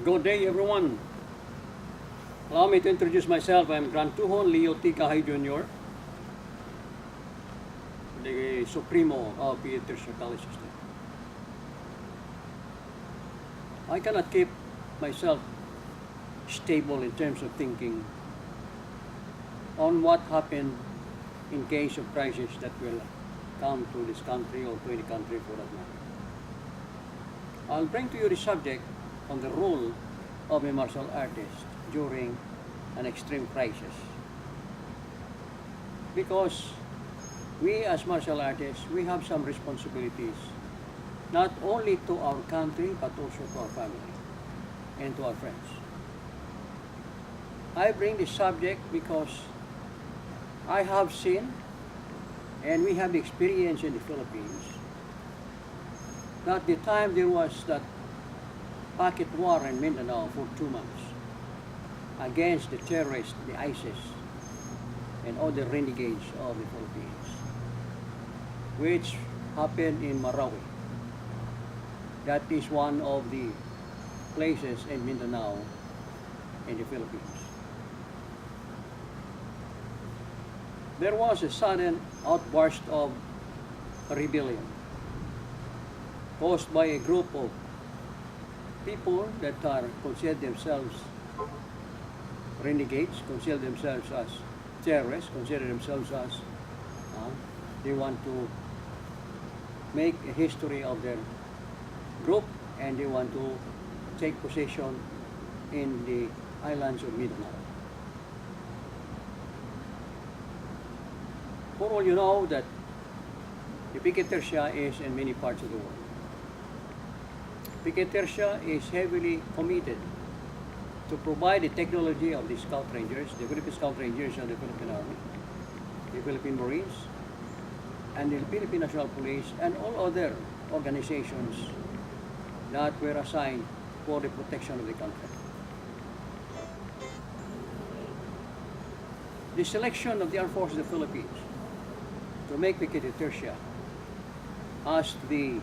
Good day, everyone. Allow me to introduce myself. I'm Grand Tuhon Gaje Jr., the Supremo of the College System. I cannot keep myself stable in terms of thinking on what happened in case of crisis that will come to this country or to any country for that matter. I'll bring to you the subject on the role of a martial artist during an extreme crisis. Because we as martial artists, we have some responsibilities, not only to our country, but also to our family and to our friends. I bring this subject because I have seen and we have experienced in the Philippines that the time there was that pocket war in Mindanao for 2 months against the terrorists, the ISIS, and other renegades of the Philippines, which happened in Marawi. That is one of the places in Mindanao in the Philippines. There was a sudden outburst of rebellion caused by a group of people that are consider themselves renegades, consider themselves as terrorists, consider themselves as they want to make a history of their group and they want to take possession in the islands of Mindanao. For all you know that the Piquetercia is in many parts of the world. Piquetercia is heavily committed to provide the technology of the Scout Rangers, the Philippine Scout Rangers of the Philippine Army, the Philippine Marines, and the Philippine National Police, and all other organizations that were assigned for the protection of the country. The selection of the Armed Forces of the Philippines to make Piquetercia as the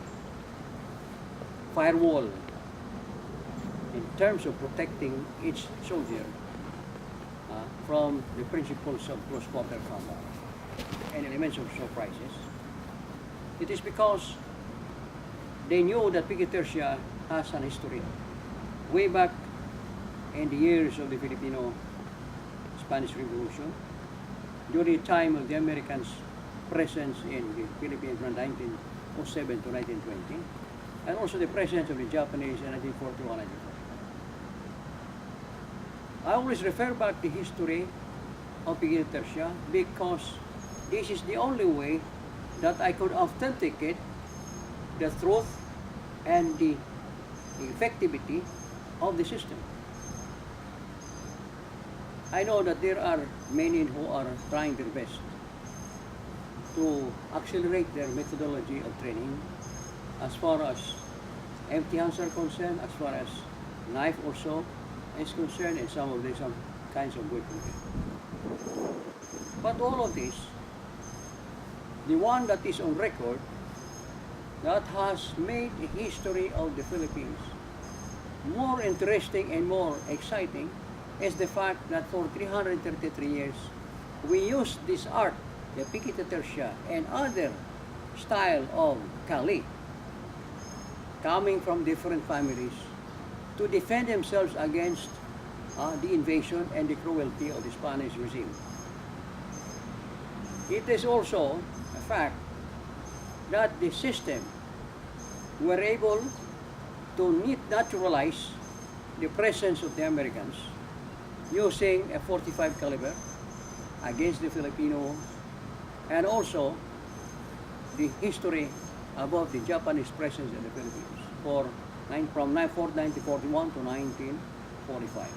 firewall in terms of protecting each soldier from the principles of close quarter combat and elements of surprises. It is because they knew that Piquetercia has an history way back in the years of the Filipino-Spanish Revolution, during the time of the Americans' presence in the Philippines from 1907 to 1920, and also the presence of the Japanese in 1941 and 1945. I always refer back to the history of Piquetercia because this is the only way that I could authenticate the truth and the effectivity of the system. I know that there are many who are trying their best to accelerate their methodology of training as far as empty hands are concerned, as far as knife also is concerned, and some kinds of weaponry. But all of this, the one that is on record that has made the history of the Philippines more interesting and more exciting is the fact that for 333 years we used this art, the Piquetercia and other style of Kali, coming from different families, to defend themselves against the invasion and the cruelty of the Spanish regime. It is also a fact that the system were able to naturalize the presence of the Americans using a 45 caliber against the Filipinos, and also the history about the Japanese presence in the Philippines from 1941 to 1945.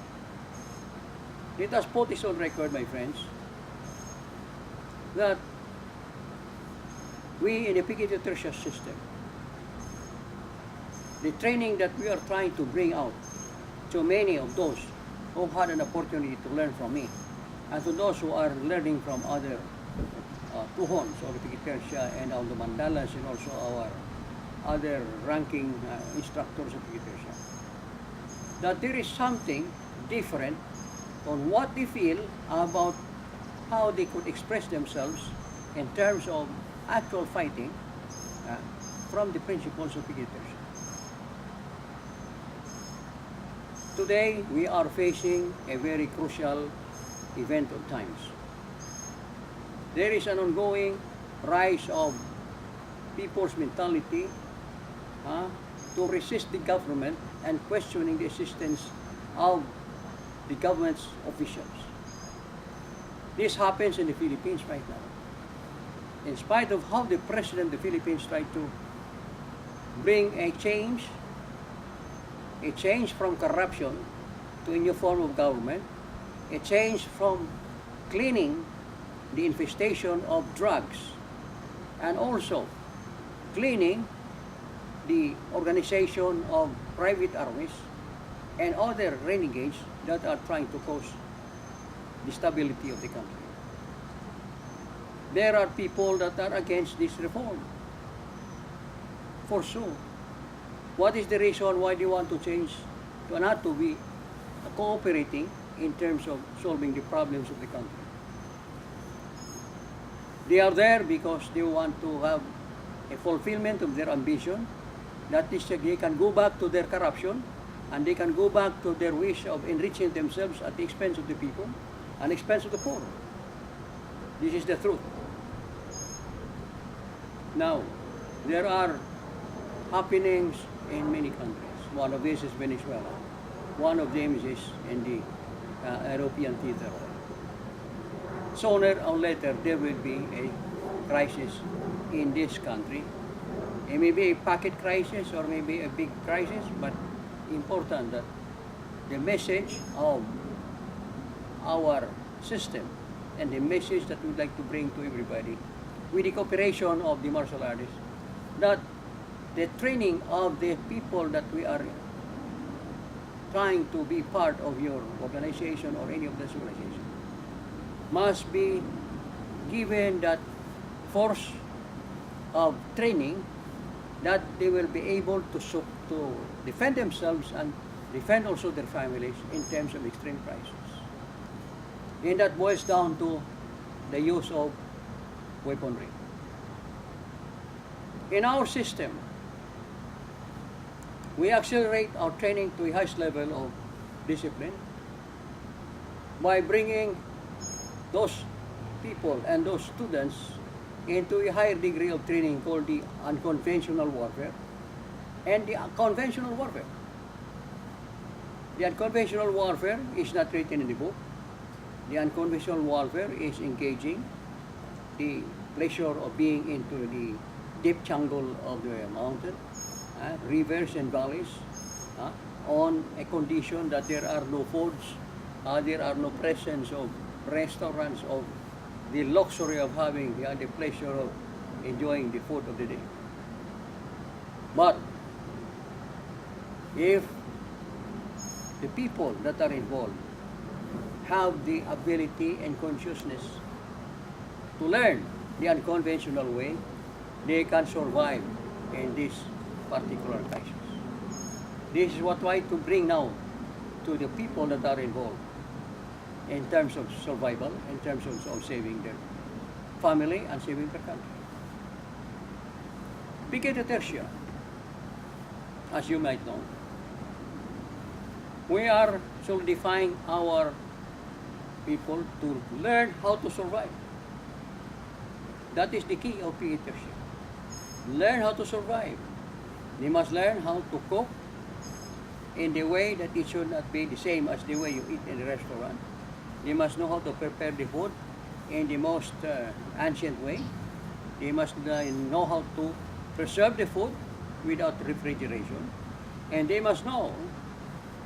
Let us put this on record, my friends, that we in the Piquetercia system, the training that we are trying to bring out to many of those who had an opportunity to learn from me, and to those who are learning from other Tuhons of the Piquetercia and of the Mandalas, and also our other ranking instructors of Piquetercia. that there is something different on what they feel about how they could express themselves in terms of actual fighting uh, from the principles of dictatorship. Today, we are facing a very crucial event of times. There is an ongoing rise of people's mentality to resist the government and questioning the existence of the government's officials. This happens in the Philippines right now. In spite of how the President of the Philippines tried to bring a change from corruption to a new form of government, a change from cleaning the infestation of drugs, and also cleaning the organization of private armies and other renegades that are trying to cause the stability of the country. There are people that are against this reform, for sure. What is the reason why they want to change to not to be cooperating in terms of solving the problems of the country? They are there because they want to have a fulfillment of their ambition, that is, they can go back to their corruption and they can go back to their wish of enriching themselves at the expense of the people and expense of the poor. This is the truth. Now, there are happenings in many countries. One of these is Venezuela. One of them is in the European theater. Sooner or later, there will be a crisis in this country. It may be a pocket crisis or maybe a big crisis, but important that the message of our system and the message that we'd like to bring to everybody with the cooperation of the martial artists, that the training of the people that we are trying to be part of your organization or any of this organization must be given that force of training that they will be able to defend themselves and defend also their families in terms of extreme crisis. And that boils down to the use of weaponry. In our system, we accelerate our training to a highest level of discipline by bringing those people and those students into a higher degree of training called the unconventional warfare and the conventional warfare. The unconventional warfare is not written in the book. The unconventional warfare is engaging the pleasure of being into the deep jungle of the mountain, rivers and valleys, on a condition that there are no foods, there are no presence of restaurants, of the luxury of having the pleasure of enjoying the food of the day. But if the people that are involved have the ability and consciousness to learn the unconventional way, they can survive in this particular crisis. This is what I try to bring now to the people that are involved in terms of survival, in terms of saving their family and saving their country. Brigada Tertia, as you might know, we are solidifying our people to learn how to survive. That is the key of Brigada Tertia. Learn how to survive. They must learn how to cook in the way that it should not be the same as the way you eat in a restaurant. They must know how to prepare the food in the most ancient way. They must know how to preserve the food without refrigeration. And they must know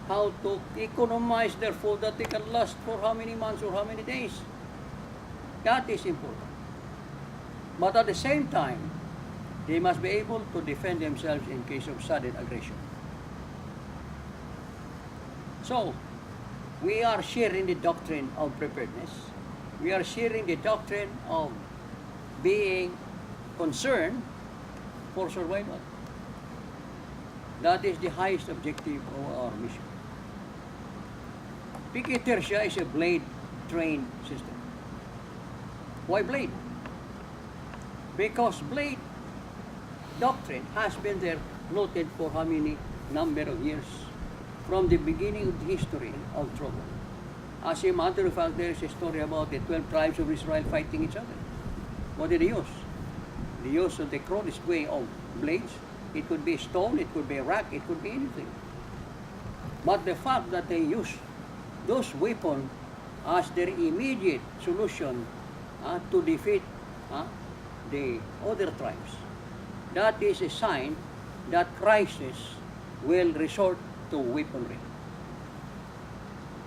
how to economize their food that they can last for how many months or how many days. That is important. But at the same time, they must be able to defend themselves in case of sudden aggression. So, we are sharing the doctrine of preparedness. We are sharing the doctrine of being concerned for survival. That is the highest objective of our mission. Piquet tertia is a blade trained system. Why blade? Because blade doctrine has been there noted for how many number of years from the beginning of the history of trouble. As a matter of fact, there is a story about the 12 tribes of Israel fighting each other. What did they use? They used the crudest way of blades. It could be stone, it could be a rock, it could be anything. But the fact that they use those weapons as their immediate solution to defeat the other tribes, that is a sign that crisis will resort to weaponry.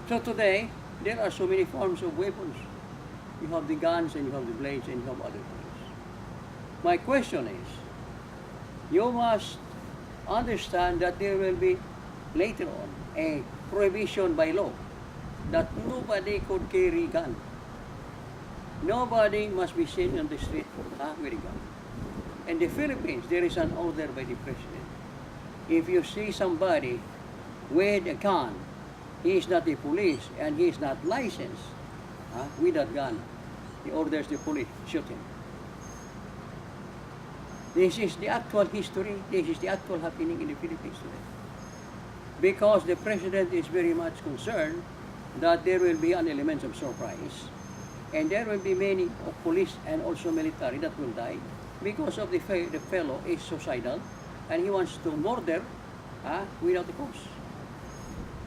So today, there are so many forms of weapons. You have the guns and you have the blades and you have other things. My question is, you must understand that there will be later on a prohibition by law that nobody could carry gun. Nobody must be seen on the street with a gun. In the Philippines, there is an order by the president. If you see somebody with a gun, he is not the police and he is not licensed with that gun, he orders the police, shoot him. This is the actual history, this is the actual happening in the Philippines today. Because the president is very much concerned that there will be an element of surprise and there will be many police and also military that will die because of the fellow is suicidal and he wants to murder without a cause.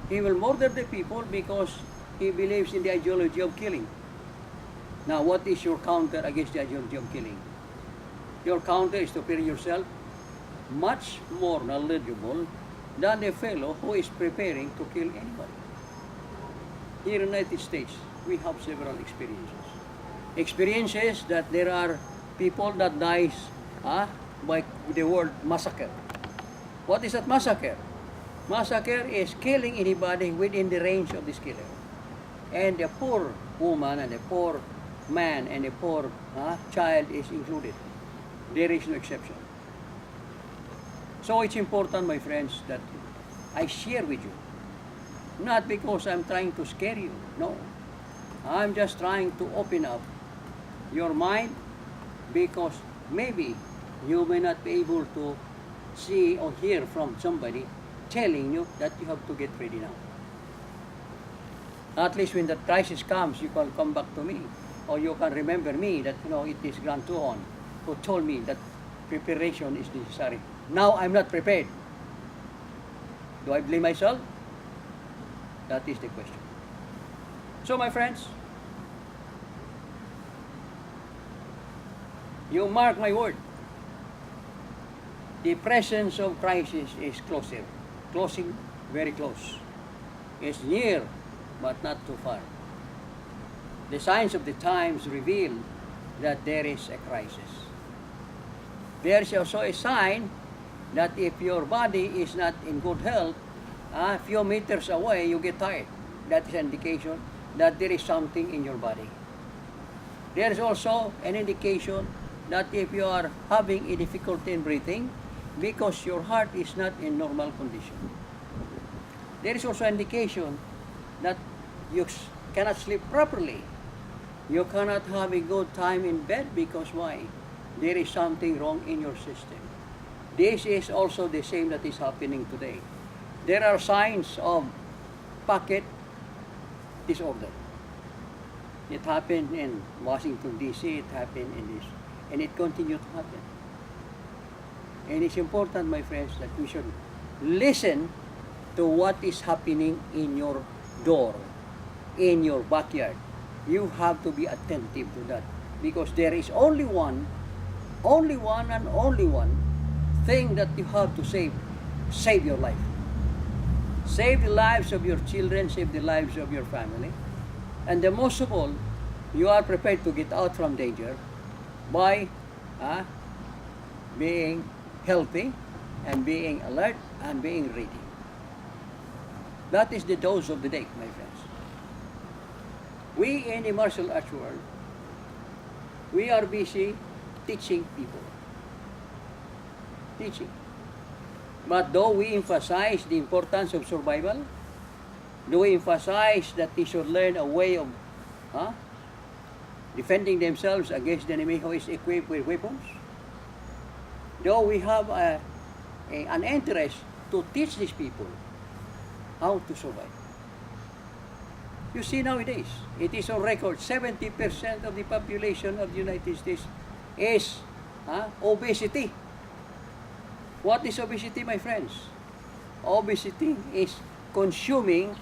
He will murder the people because he believes in the ideology of killing. Now, what is your counter against the ideology of killing? Your counter is to prepare yourself much more knowledgeable than the fellow who is preparing to kill anybody. Here in the United States, we have several experiences. Experiences that there are people that dies by the word massacre. What is that massacre? Massacre is killing anybody within the range of this killer. And the poor woman and the poor man and the poor child is included. There is no exception. So it's important, my friends, that I share with you. Not because I'm trying to scare you, no. I'm just trying to open up your mind because maybe you may not be able to see or hear from somebody telling you that you have to get ready now. At least when the crisis comes, you can come back to me or you can remember me that, it is Grand Tuhon who told me that preparation is necessary. Now I'm not prepared. Do I blame myself? That is the question. So my friends, you mark my word, the presence of crisis is closer, closing very close. It's near, but not too far. The signs of the times reveal that there is a crisis. There is also a sign that if your body is not in good health, a few meters away you get tired. That is an indication that there is something in your body. There is also an indication that if you are having a difficulty in breathing because your heart is not in normal condition. There is also an indication that you cannot sleep properly. You cannot have a good time in bed because why? There is something wrong in your system. This is also the same that is happening today. There are signs of pocket disorder. It happened in Washington, D.C., it happened in this, and it continued to happen. And it's important, my friends, that we should listen to what is happening in your door, in your backyard. You have to be attentive to that because there is only one thing that you have to save your life. Save the lives of your children, save the lives of your family. And the most of all, you are prepared to get out from danger by being healthy and being alert and being ready. That is the dose of the day, my friends. We in the martial arts world, we are busy teaching people. Teaching. But though we emphasize the importance of survival, Do we emphasize that they should learn a way of defending themselves against the enemy who is equipped with weapons? Do we have an interest to teach these people how to survive? You see nowadays, it is on record, 70% of the population of the United States is obesity. What is obesity, my friends? Obesity is consuming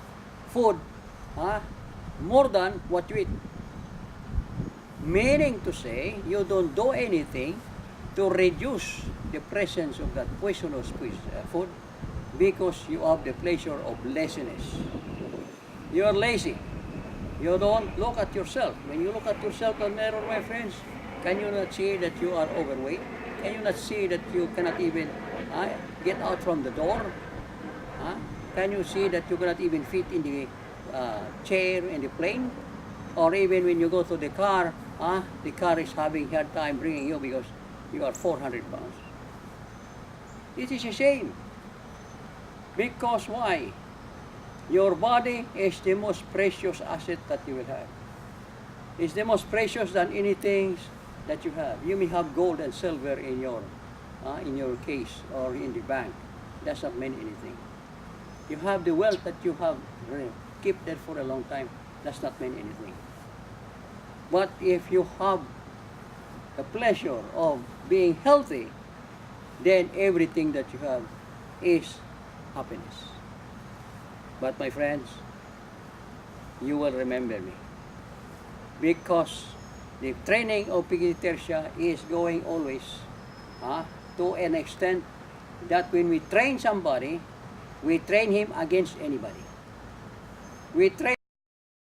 food more than what you eat. Meaning to say, you don't do anything to reduce the presence of that poisonous food because you have the pleasure of laziness. You are lazy. You don't look at yourself. When you look at yourself in the mirror, my friends, can you not see that you are overweight? Can you not see that you cannot even get out from the door? Can you see that you cannot even fit in the chair in the plane? Or even when you go to the car is having hard time bringing you because you are 400 pounds. It is a shame. Because why? Your body is the most precious asset that you will have. It's the most precious than anything that you have. You may have gold and silver in your case or in the bank. Does not mean anything. You have the wealth that you have kept there for a long time. Does not mean anything. But if you have the pleasure of being healthy, then everything that you have is happiness. But my friends, you will remember me. Because the training of Pigilitercia is going always to an extent that when we train somebody, we train him against anybody. We train